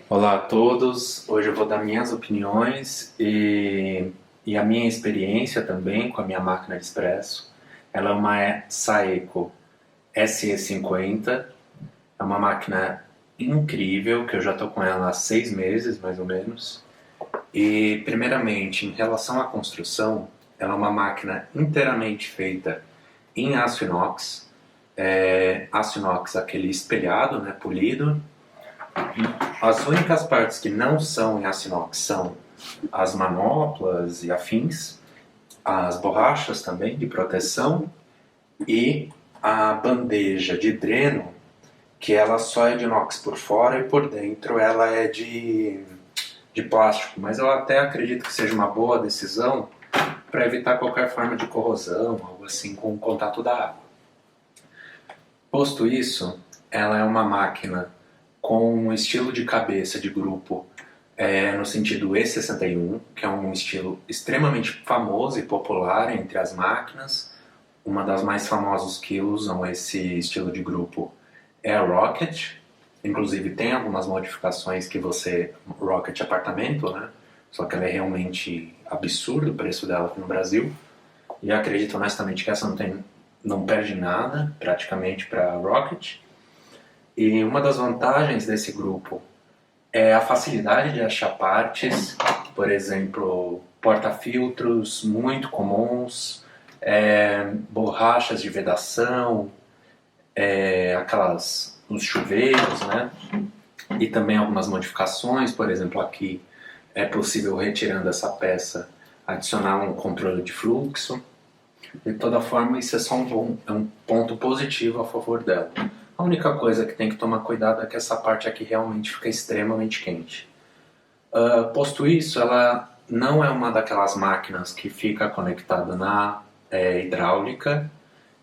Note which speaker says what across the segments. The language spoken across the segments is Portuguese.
Speaker 1: Olá a todos, hoje eu vou dar minhas opiniões e a minha experiência também com a minha máquina de expresso. Ela é uma Saeco SE50, é uma máquina incrível que eu já estou com ela há 6 meses mais ou menos. E primeiramente, em relação à construção, ela é uma máquina inteiramente feita em aço inox, aço inox aquele espelhado, né, polido. As únicas partes que não são em aço inox são as manoplas e afins, as borrachas também de proteção e a bandeja de dreno, que ela só é de inox por fora e por dentro ela é de plástico. Mas eu até acredito que seja uma boa decisão para evitar qualquer forma de corrosão, algo assim, com o contato da água. Posto isso, ela é uma máquina com um estilo de cabeça de grupo no sentido E61, que é um estilo extremamente famoso e popular entre as máquinas. Uma das mais famosas que usam esse estilo de grupo é a Rocket. Inclusive tem algumas modificações que você... Rocket apartamento, né? Só que ela é realmente absurdo o preço dela aqui no Brasil. E acredito honestamente que essa não perde nada praticamente para a Rocket. E uma das vantagens desse grupo é a facilidade de achar partes, por exemplo, porta-filtros muito comuns, borrachas de vedação, os chuveiros, né? E também algumas modificações, por exemplo, aqui é possível, retirando essa peça, adicionar um controle de fluxo. De toda forma, isso é só um ponto positivo a favor dela. A única coisa que tem que tomar cuidado é que essa parte aqui realmente fica extremamente quente. Posto isso, ela não é uma daquelas máquinas que fica conectada na hidráulica.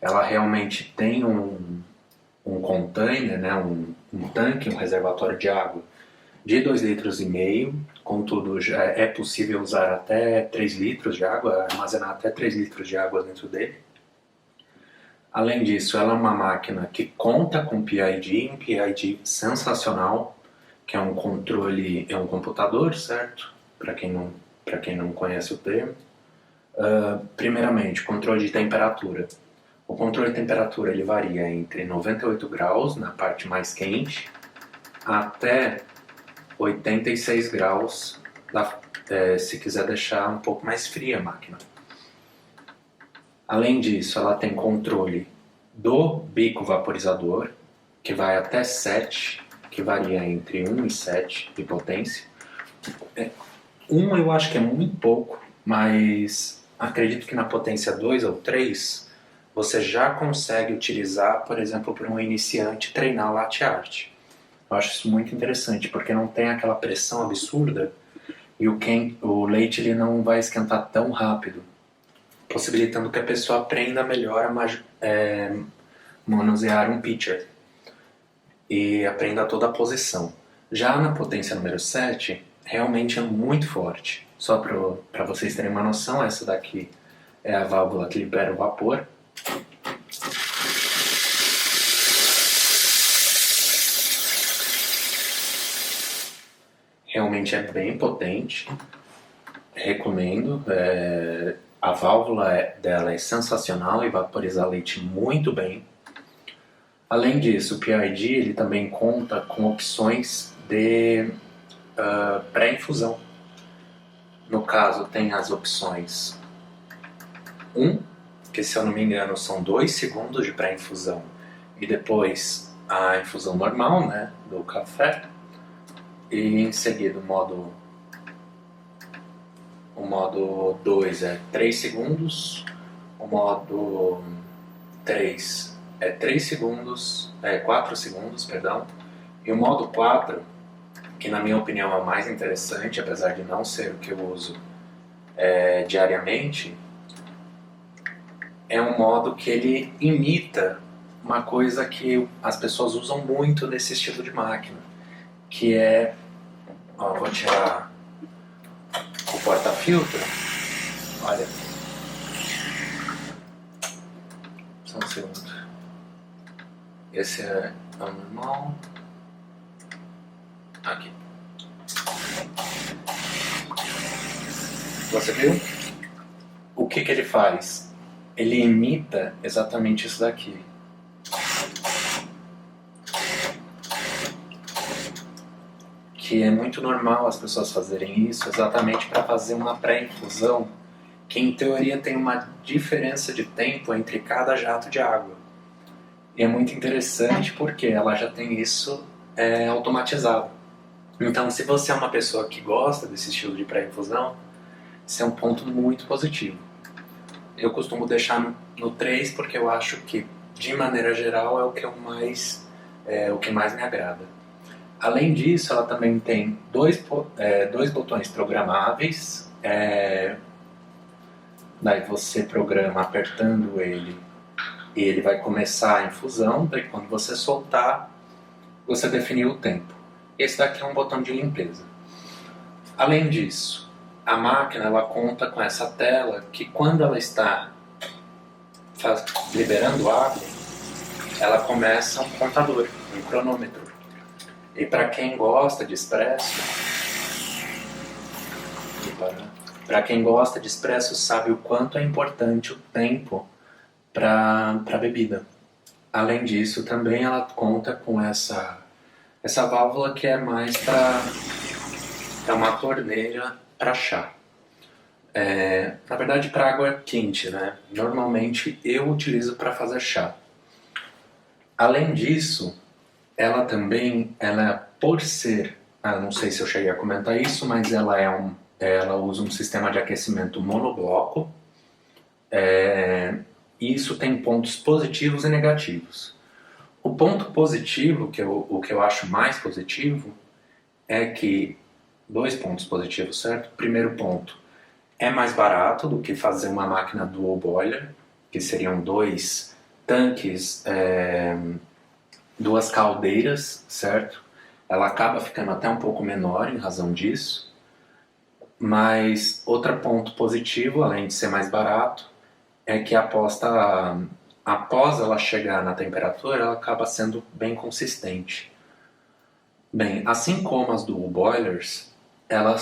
Speaker 1: Ela realmente tem um container, né, um tanque, um reservatório de água de 2,5 litros. Contudo, já é possível usar até 3 litros de água, armazenar até 3 litros de água dentro dele. Além disso, ela é uma máquina que conta com PID, um PID sensacional, que é um controle, é um computador, certo? Para quem não conhece o termo. Primeiramente, controle de temperatura. O controle de temperatura ele varia entre 98 graus na parte mais quente até 86 graus se quiser deixar um pouco mais fria a máquina. Além disso, ela tem controle do bico vaporizador, que vai até 7, que varia entre 1 e 7 de potência. 1 eu acho que é muito pouco, mas acredito que na potência 2 ou 3 você já consegue utilizar, por exemplo, para um iniciante treinar latte art. Eu acho isso muito interessante, porque não tem aquela pressão absurda e o leite ele não vai esquentar tão rápido, possibilitando que a pessoa aprenda melhor a manusear um pitcher e aprenda toda a posição. Já na potência número 7, realmente é muito forte. Só para vocês terem uma noção, essa daqui é a válvula que libera o vapor. Realmente é bem potente, recomendo. A válvula dela é sensacional e vaporiza leite muito bem. Além disso, o PID ele também conta com opções de pré-infusão. No caso, tem as opções 1, que se eu não me engano são 2 segundos de pré-infusão, e depois a infusão normal, né, do café, e em seguida o modo 2 é 3 segundos, o modo 3 é 3 segundos, 4 segundos, perdão, e o modo 4, que na minha opinião é o mais interessante, apesar de não ser o que eu uso diariamente, é um modo que ele imita uma coisa que as pessoas usam muito nesse estilo de máquina, que é... vou tirar o porta-filtro. Olha, só um segundo. Esse é o normal. Aqui. Você viu? O que ele faz? Ele imita exatamente isso daqui. Que é muito normal as pessoas fazerem isso exatamente para fazer uma pré-infusão que em teoria tem uma diferença de tempo entre cada jato de água. E é muito interessante porque ela já tem isso automatizado. Então, se você é uma pessoa que gosta desse estilo de pré-infusão, isso é um ponto muito positivo. Eu costumo deixar no 3 porque eu acho que, de maneira geral, é o que mais me agrada. Além disso, ela também tem dois botões programáveis. Daí você programa apertando ele e ele vai começar a infusão. Daí quando você soltar, você definiu o tempo. Esse daqui é um botão de limpeza. Além disso, a máquina ela conta com essa tela que quando ela está liberando água, ela começa um contador, um cronômetro. E para quem gosta de espresso, sabe o quanto é importante o tempo para a bebida. Além disso, também ela conta com essa válvula que é mais para uma torneira para chá. Na verdade, para água quente, né? Normalmente eu utilizo para fazer chá. Além disso, ela também, por ser, não sei se eu cheguei a comentar isso, mas ela usa um sistema de aquecimento monobloco. E isso tem pontos positivos e negativos. O ponto positivo, o que eu acho mais positivo, é que, 2 pontos positivos, certo? Primeiro ponto, é mais barato do que fazer uma máquina dual boiler, que seriam 2 tanques, 2 caldeiras, certo? Ela acaba ficando até um pouco menor em razão disso. Mas outro ponto positivo, além de ser mais barato, é que após ela chegar na temperatura, ela acaba sendo bem consistente. Bem, assim como as dual boilers, ela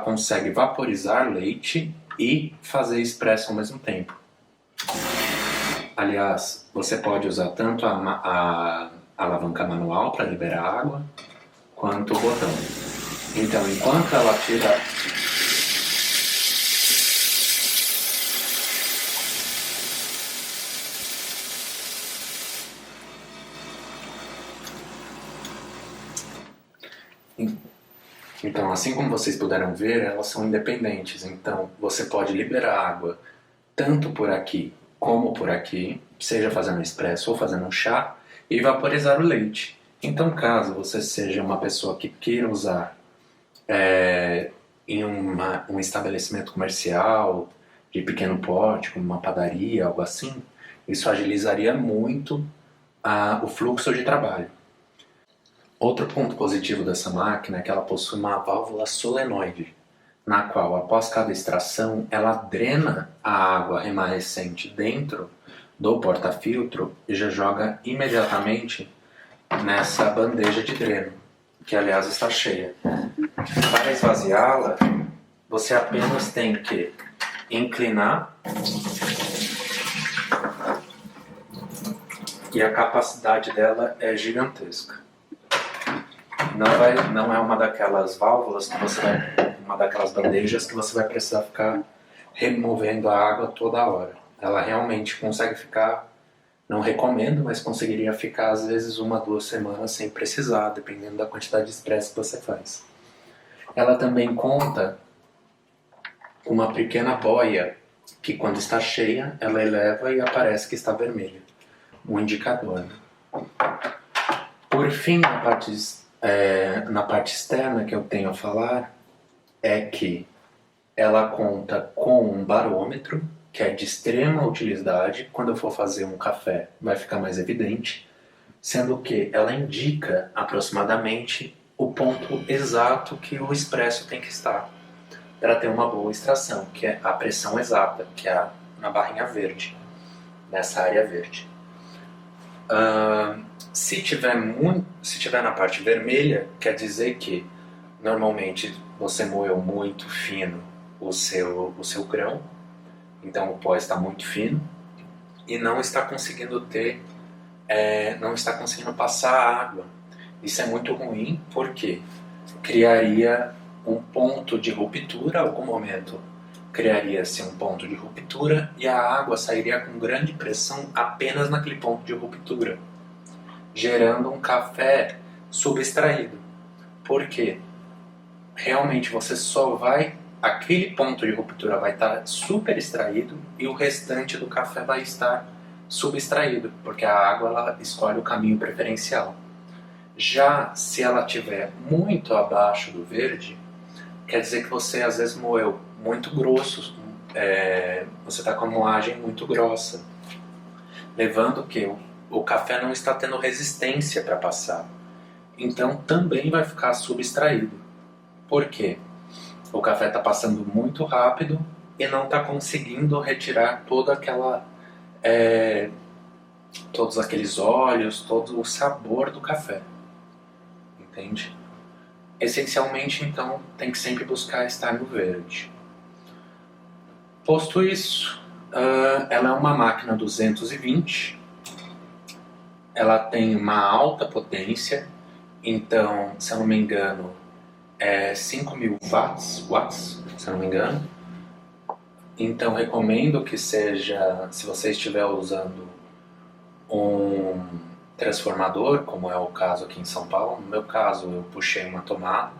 Speaker 1: consegue vaporizar leite e fazer expresso ao mesmo tempo. Aliás, você pode usar tanto a alavanca manual para liberar água, quanto o botão. Então, enquanto ela tira... Então, assim como vocês puderam ver, elas são independentes. Então, você pode liberar água tanto por aqui como por aqui, seja fazendo expresso ou fazendo um chá, e vaporizar o leite. Então, caso você seja uma pessoa que queira usar em um estabelecimento comercial de pequeno porte, como uma padaria, algo assim, isso agilizaria muito o fluxo de trabalho. Outro ponto positivo dessa máquina é que ela possui uma válvula solenoide, na qual, após cada extração, ela drena a água remanescente dentro do porta-filtro e já joga imediatamente nessa bandeja de dreno, que aliás está cheia. Para esvaziá-la, você apenas tem que inclinar e a capacidade dela é gigantesca. Não é uma daquelas válvulas uma daquelas bandejas que você vai precisar ficar removendo a água toda hora. Ela realmente consegue ficar, não recomendo, mas conseguiria ficar às vezes 1 a 2 semanas sem precisar, dependendo da quantidade de expresso que você faz. Ela também conta com uma pequena boia que, quando está cheia, ela eleva e aparece que está vermelha, um indicador. Por fim, na parte externa que eu tenho a falar, é que ela conta com um barômetro, que é de extrema utilidade. Quando eu for fazer um café, vai ficar mais evidente, sendo que ela indica aproximadamente o ponto exato que o expresso tem que estar para ter uma boa extração, que é a pressão exata, que é na barrinha verde, nessa área verde. Se tiver na parte vermelha, quer dizer que normalmente você moeu muito fino o seu grão, então o pó está muito fino e não está conseguindo não está conseguindo passar a água. Isso é muito ruim porque criaria um ponto de ruptura, a algum momento criaria-se um ponto de ruptura e a água sairia com grande pressão apenas naquele ponto de ruptura, gerando um café subextraído. Por quê? Realmente você só vai, aquele ponto de ruptura vai estar super extraído e o restante do café vai estar subextraído, porque a água ela escolhe o caminho preferencial. Já se ela estiver muito abaixo do verde, quer dizer que você às vezes moeu muito grosso, você está com a moagem muito grossa, levando que o café não está tendo resistência para passar. Então também vai ficar subextraído. Por quê? O café está passando muito rápido e não está conseguindo retirar todos aqueles óleos, todo o sabor do café. Entende? Essencialmente, então, tem que sempre buscar estar no verde. Posto isso, ela é uma máquina 220, ela tem uma alta potência, então, se eu não me engano, é 5.000 watts, se eu não me engano. Então, recomendo que seja, se você estiver usando um transformador, como é o caso aqui em São Paulo. No meu caso, eu puxei uma tomada,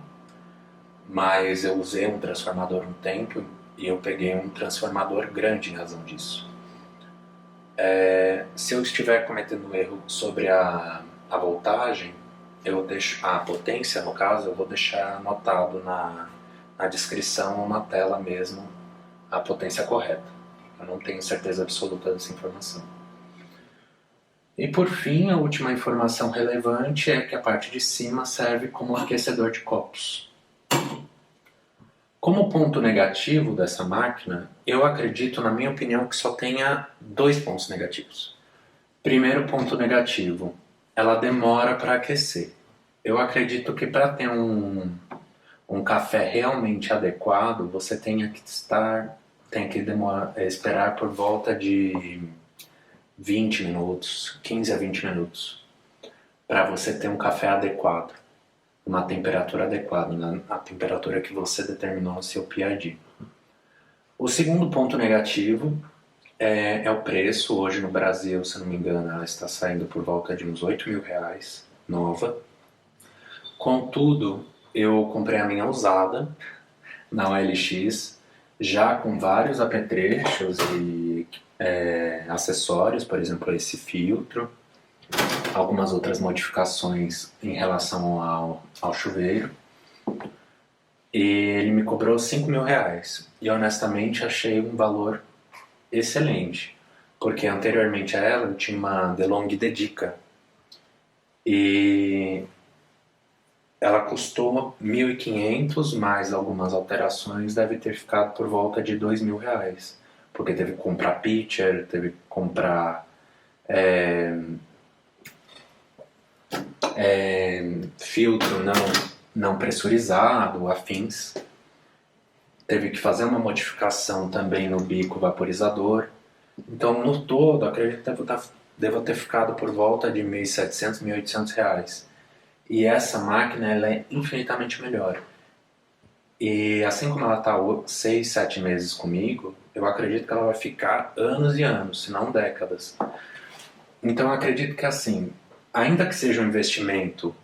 Speaker 1: mas eu usei um transformador um tempo e eu peguei um transformador grande em razão disso. Se eu estiver cometendo um erro sobre a voltagem, eu deixo a potência, no caso, eu vou deixar anotado na descrição ou na tela mesmo a potência correta. Eu não tenho certeza absoluta dessa informação. E por fim, a última informação relevante é que a parte de cima serve como aquecedor de copos. Como ponto negativo dessa máquina, eu acredito, na minha opinião, que só tenha 2 pontos negativos. Primeiro ponto negativo, ela demora para aquecer. Eu acredito que para ter um café realmente adequado, você tem que esperar por volta de 20 minutos, 15 a 20 minutos, para você ter um café adequado, uma temperatura adequada, a temperatura que você determinou no seu PID. O segundo ponto negativo é o preço. Hoje no Brasil, se não me engano, ela está saindo por volta de uns R$8.000, nova. Contudo, eu comprei a minha usada na OLX, já com vários apetrechos e acessórios, por exemplo, esse filtro, algumas outras modificações em relação ao chuveiro, e ele me cobrou R$5.000, e honestamente achei um valor excelente, porque anteriormente a ela eu tinha uma DeLonghi Dedica, e ela custou R$1.500, mais algumas alterações, deve ter ficado por volta de R$2.000, porque teve que comprar pitcher, teve que comprar filtro não pressurizado, afins. Teve que fazer uma modificação também no bico vaporizador. Então, no todo, acredito que devo ter ficado por volta de R$1.700, R$1.800. E essa máquina ela é infinitamente melhor. E assim como ela está 6, 7 meses comigo, eu acredito que ela vai ficar anos e anos, se não décadas. Então eu acredito que assim, ainda que seja um investimento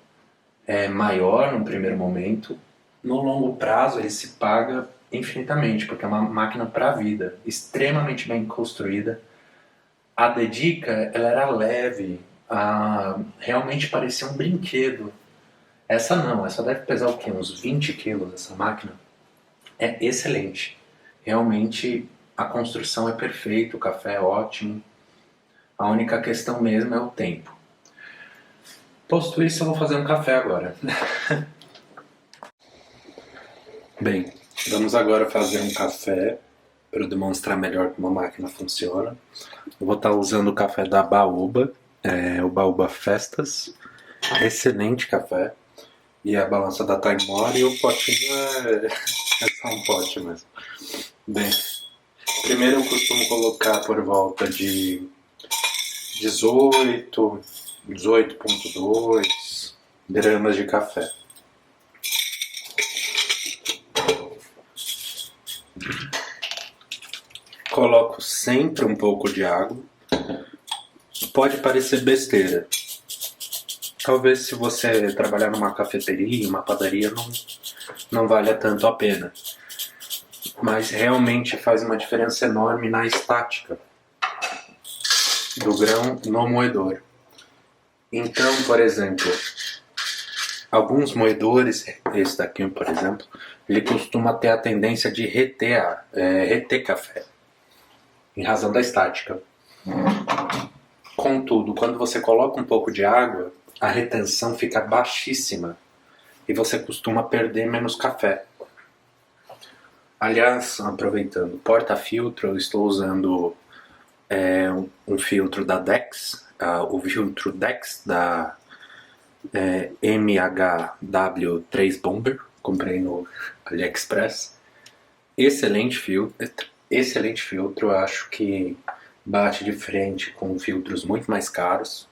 Speaker 1: maior no primeiro momento, no longo prazo ele se paga infinitamente, porque é uma máquina para a vida, extremamente bem construída. A Dedica, ela era leve, realmente parecia um brinquedo. Essa não, essa deve pesar o quê? Uns 20 quilos, essa máquina. É excelente. Realmente a construção é perfeita, o café é ótimo. A única questão mesmo é o tempo. Posto isso, eu vou fazer um café agora. Bem, vamos agora fazer um café para demonstrar melhor como a máquina funciona. Eu vou estar usando o café da Baúba, o Baúba Festas. Excelente café. E a balança da Time More, e o potinho É só um pote mesmo. Bem, primeiro eu costumo colocar por volta de 18, 18,2 gramas de café. Coloco sempre um pouco de água. Pode parecer besteira. Talvez se você trabalhar numa cafeteria, uma padaria, não valha tanto a pena. Mas realmente faz uma diferença enorme na estática do grão no moedor. Então, por exemplo, alguns moedores, esse daqui, por exemplo, ele costuma ter a tendência de reter café, em razão da estática. Contudo, quando você coloca um pouco de água, a retenção fica baixíssima e você costuma perder menos café. Aliás, aproveitando, porta-filtro, eu estou usando um filtro da Dex, o filtro Dex da MHW3 Bomber, comprei no AliExpress. Excelente filtro, acho que bate de frente com filtros muito mais caros,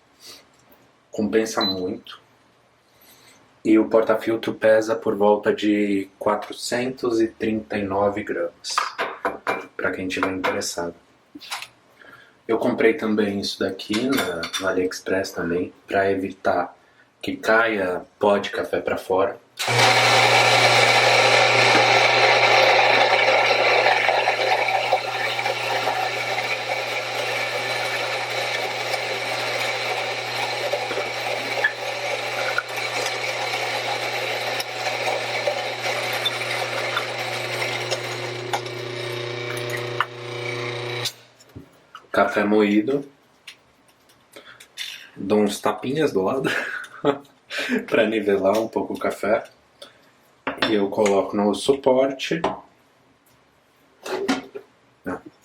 Speaker 1: compensa muito. E o porta-filtro pesa por volta de 439 gramas, para quem estiver interessado. Eu comprei também isso daqui no AliExpress também, para evitar que caia pó de café para fora. Café moído, dou uns tapinhas do lado para nivelar um pouco o café e eu coloco no suporte.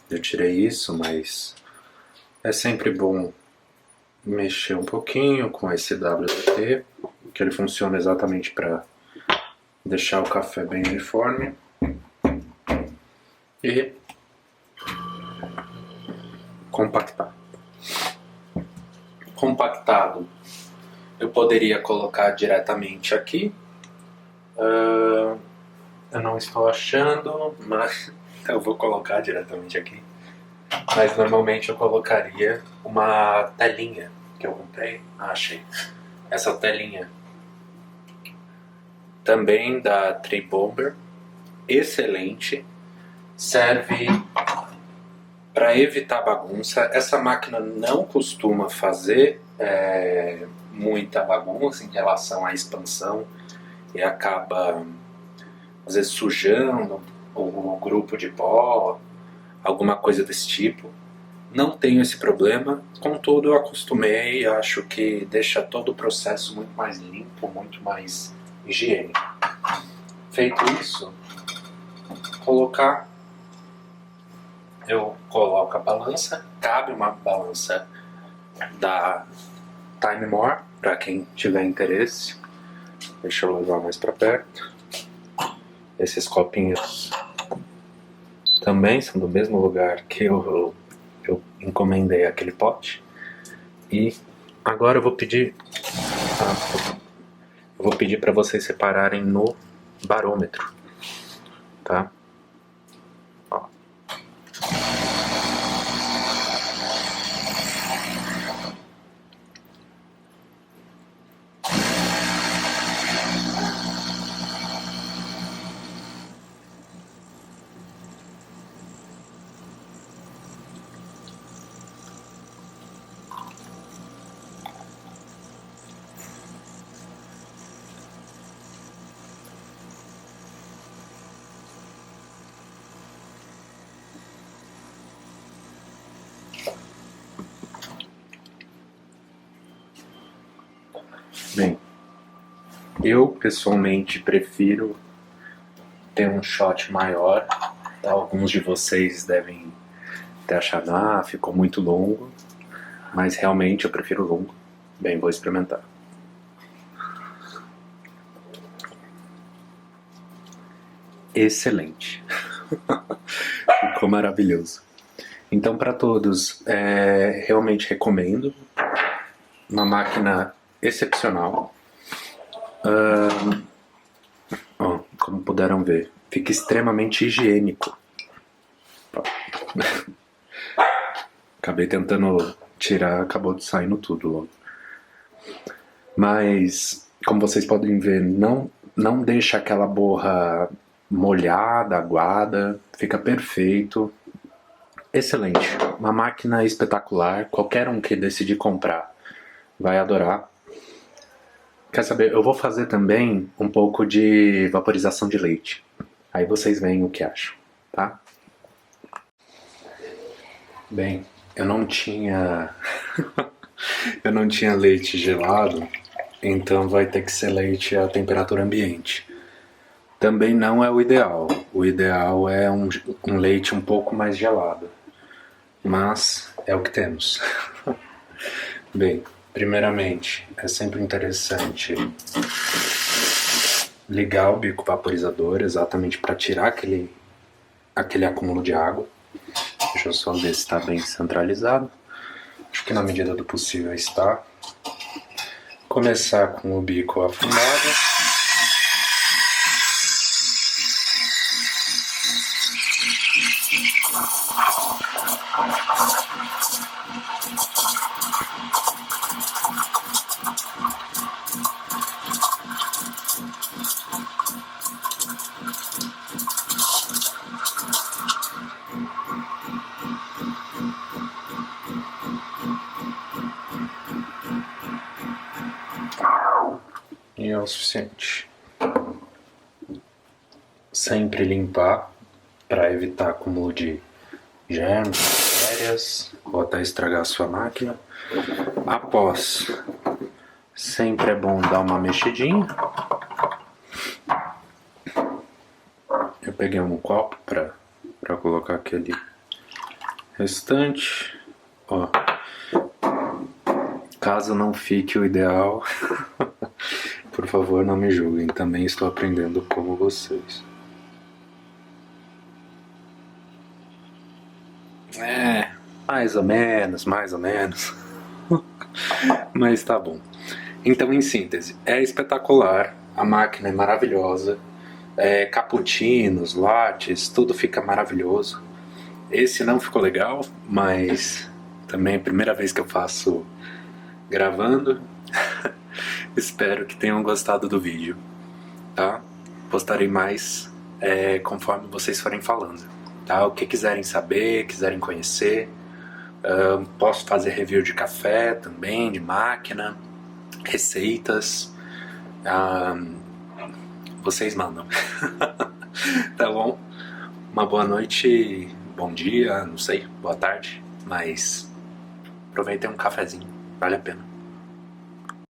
Speaker 1: Eu tirei isso, mas é sempre bom mexer um pouquinho com esse WT, que ele funciona exatamente para deixar o café bem uniforme. E compactar. Compactado, eu poderia colocar diretamente aqui. Eu não estou achando, mas eu vou colocar diretamente aqui. Mas normalmente eu colocaria uma telinha que eu comprei. Achei. Essa telinha também da Tree Bomber, excelente. Serve para evitar bagunça. Essa máquina não costuma fazer muita bagunça em relação à expansão e acaba às vezes sujando o grupo de pó, alguma coisa desse tipo. Não tenho esse problema, contudo eu acostumei e acho que deixa todo o processo muito mais limpo, muito mais higiênico. Feito isso, eu coloco a balança, cabe uma balança da Time More, para quem tiver interesse. Deixa eu levar mais para perto. Esses copinhos também são do mesmo lugar que eu encomendei aquele pote. E agora eu vou pedir para vocês separarem no barômetro, tá? Ó. Bem, eu pessoalmente prefiro ter um shot maior. Alguns de vocês devem ter achado, ficou muito longo, mas realmente eu prefiro longo. Bem, vou experimentar. excelente. Ficou maravilhoso. Então, para todos, realmente recomendo. Uma máquina excepcional. Como puderam ver, fica extremamente higiênico. Acabei tentando tirar, acabou saindo tudo logo. Mas, como vocês podem ver, não deixa aquela borra molhada, aguada, fica perfeito. Excelente, uma máquina espetacular, qualquer um que decidir comprar vai adorar. Quer saber, eu vou fazer também um pouco de vaporização de leite. Aí vocês veem o que acham, tá? Bem, eu não tinha eu não tinha leite gelado, então vai ter que ser leite à temperatura ambiente. Também não é o ideal. O ideal é um leite um pouco mais gelado. Mas é o que temos. Bem, primeiramente, é sempre interessante ligar o bico vaporizador exatamente para tirar aquele acúmulo de água. Deixa eu só ver se está bem centralizado. Acho que na medida do possível está. Começar com o bico afundado. E é o suficiente. Sempre limpar para evitar acúmulo de germes, bactérias ou até estragar a sua máquina. Após, sempre é bom dar uma mexidinha. Eu peguei um copo para colocar aquele restante. Ó, caso não fique o ideal, por favor não me julguem, também estou aprendendo como vocês. Mais ou menos, mais ou menos. Mas tá bom. Então, em síntese, é espetacular, a máquina é maravilhosa, cappuccinos, lattes, tudo fica maravilhoso. Esse não ficou legal, mas também é a primeira vez que eu faço gravando. Espero que tenham gostado do vídeo, tá? Postarei mais conforme vocês forem falando, tá? O que quiserem saber, quiserem conhecer. Posso fazer review de café também, de máquina, receitas. Vocês mandam. Tá bom? Uma boa noite, bom dia, não sei, boa tarde, mas aproveitem um cafezinho, vale a pena.